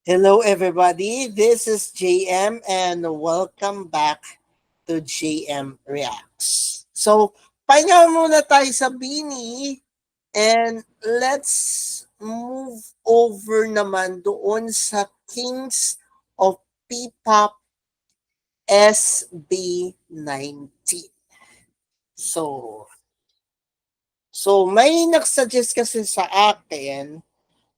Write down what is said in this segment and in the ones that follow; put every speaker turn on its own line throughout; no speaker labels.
Hello, everybody. This is JM, and welcome back to JM Reacts. So, pahinga muna tayo sa Bini, and let's move over naman doon sa Kings of P-Pop SB19. So, may nagsuggest kasi sa akin.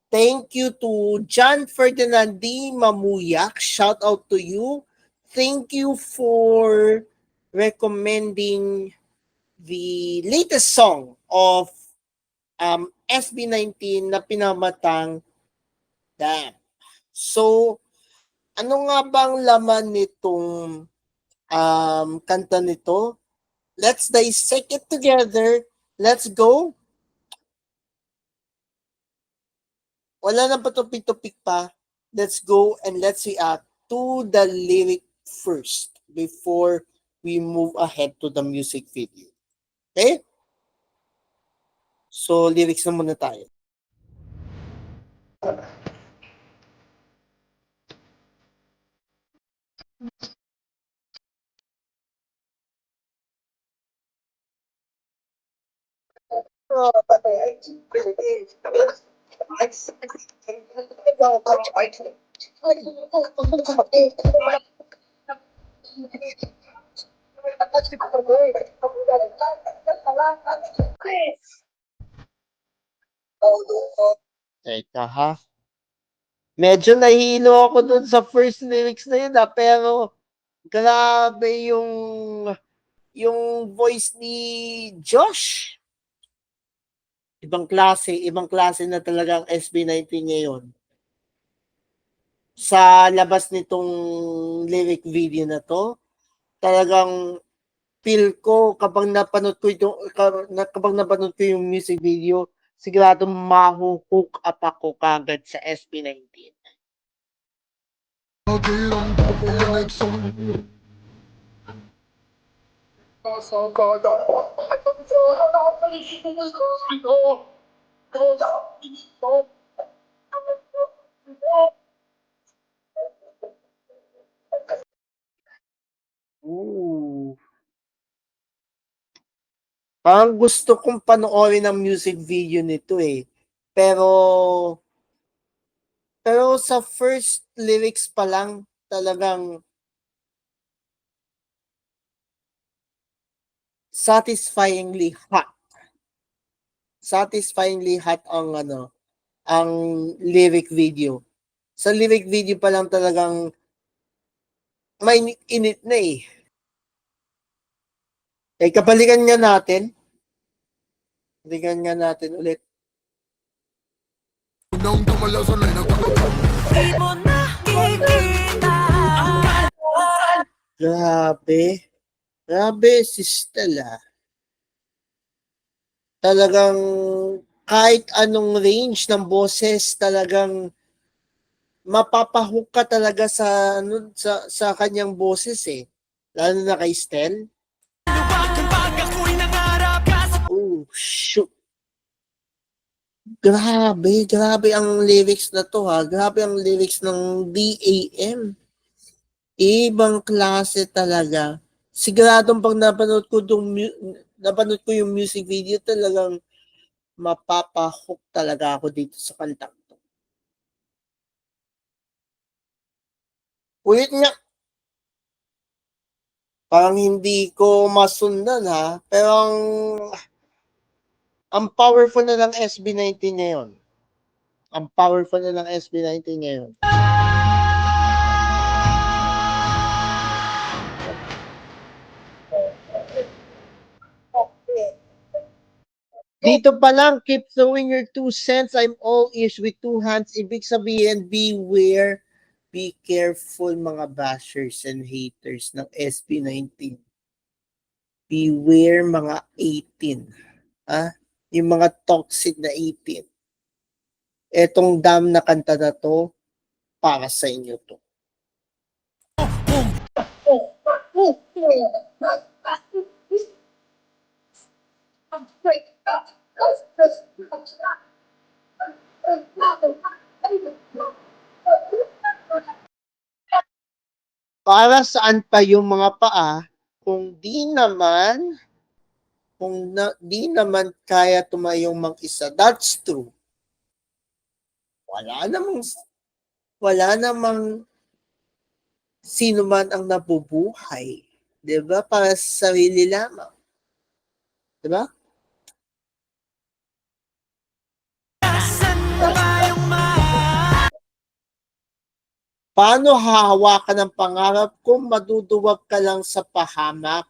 Thank you to John Ferdinand D. Mamuyak. Shout out to you. Thank you for recommending the latest song of SB19 na pinamatang Damn. So, ano nga bang laman nitong kanta nito? Let's dissect it together. Let's go. Wala nang patupik-tupik pa. Let's go and let's react to the lyric first before we move ahead to the music video. Okay? So, lyrics na muna tayo. Teka ha. Medyo nahilo ako dun sa first lyrics na yun pero grabe yung voice ni Josh. Ibang klase na talaga ang SB19 ngayon. Sa labas nitong lyric video na to, talagang feel ko kapag napanood ko yung music video, sigurado mahuhook up ako kagad sa SB19. Ooh. Parang gusto kong panoorin ang music video nito eh. Pero sa first lyrics pa lang talagang satisfyingly hot. Satisfyingly hot ang lyric video. Sa lyric video pa lang talagang may init na eh. Kapalikan nga natin. Balikan nga natin ulit. Grabe. Grabe si Stella. Talagang kahit anong range ng boses, talagang mapapahook ka talaga sa kanyang boses eh. Lalo na kay Stel. Oh, shoot. Grabe ang lyrics na to ha. Grabe ang lyrics ng DAM. Ibang klase talaga. Siguradong pag napanood ko yung music video, talagang mapapahook talaga ako dito sa kantang to. Ulit nga. Parang hindi ko masundan ha. Pero ang powerful na ng SB19 ngayon. Ang powerful na ng SB19 ngayon. Dito pa lang, keep throwing your 2 cents. I'm all ears with 2 hands. Ibig sabihin, beware, be careful mga bashers and haters ng SB19. Beware mga 18. Yung mga toxic na 18. Etong dam na kanta na to, para sa inyo to. Para saan pa yung mga paa kung di naman kaya tumayong mag-isa. That's true. Wala namang wala namang sino man ang nabubuhay, 'di ba? Para sa sarili lamang, 'di ba? Paano hahawakan ang pangarap kung maduduwag ka lang sa pahamak?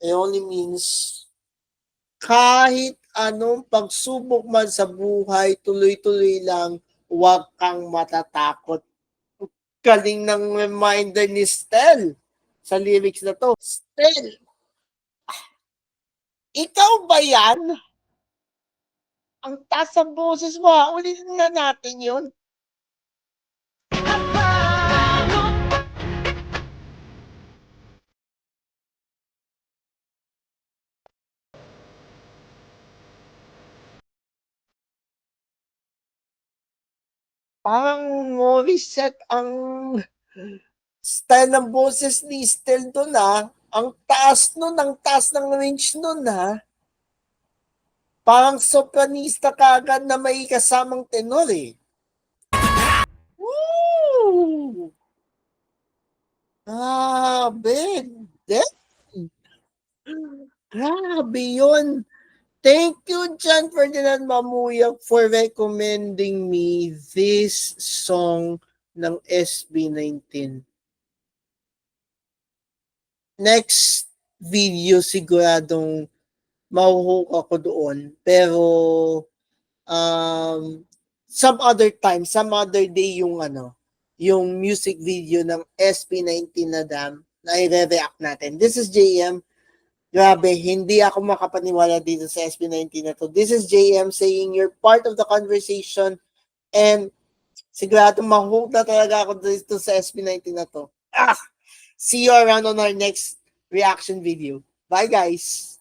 It only means kahit anong pagsubok man sa buhay, tuloy-tuloy lang, huwag kang matatakot. Galing ng reminder ni Stel sa lyrics na to. Stel, ikaw ba yan? Ang taas ng boses mo, ulitin na natin yun. Parang Morissette ang style ng boses ni Stel doon ah. Ang taas nun, ang taas ng range nun ha. Parang sopranista kagad na may kasamang tenor eh. Woo! Grabe. Grabe yun. Thank you, John Ferdinand Mamuyag, for recommending me this song ng SB19. Next video siguradong mahuhook ako doon. Pero some other time, some other day yung music video ng SB19 na Dam na i-react natin. This is JM. Grabe, hindi ako makapaniwala dito sa SB19 na to. This is JM saying you're part of the conversation and sigurado mahook na talaga ako dito sa SB19 na to. See you around on our next reaction video. Bye guys!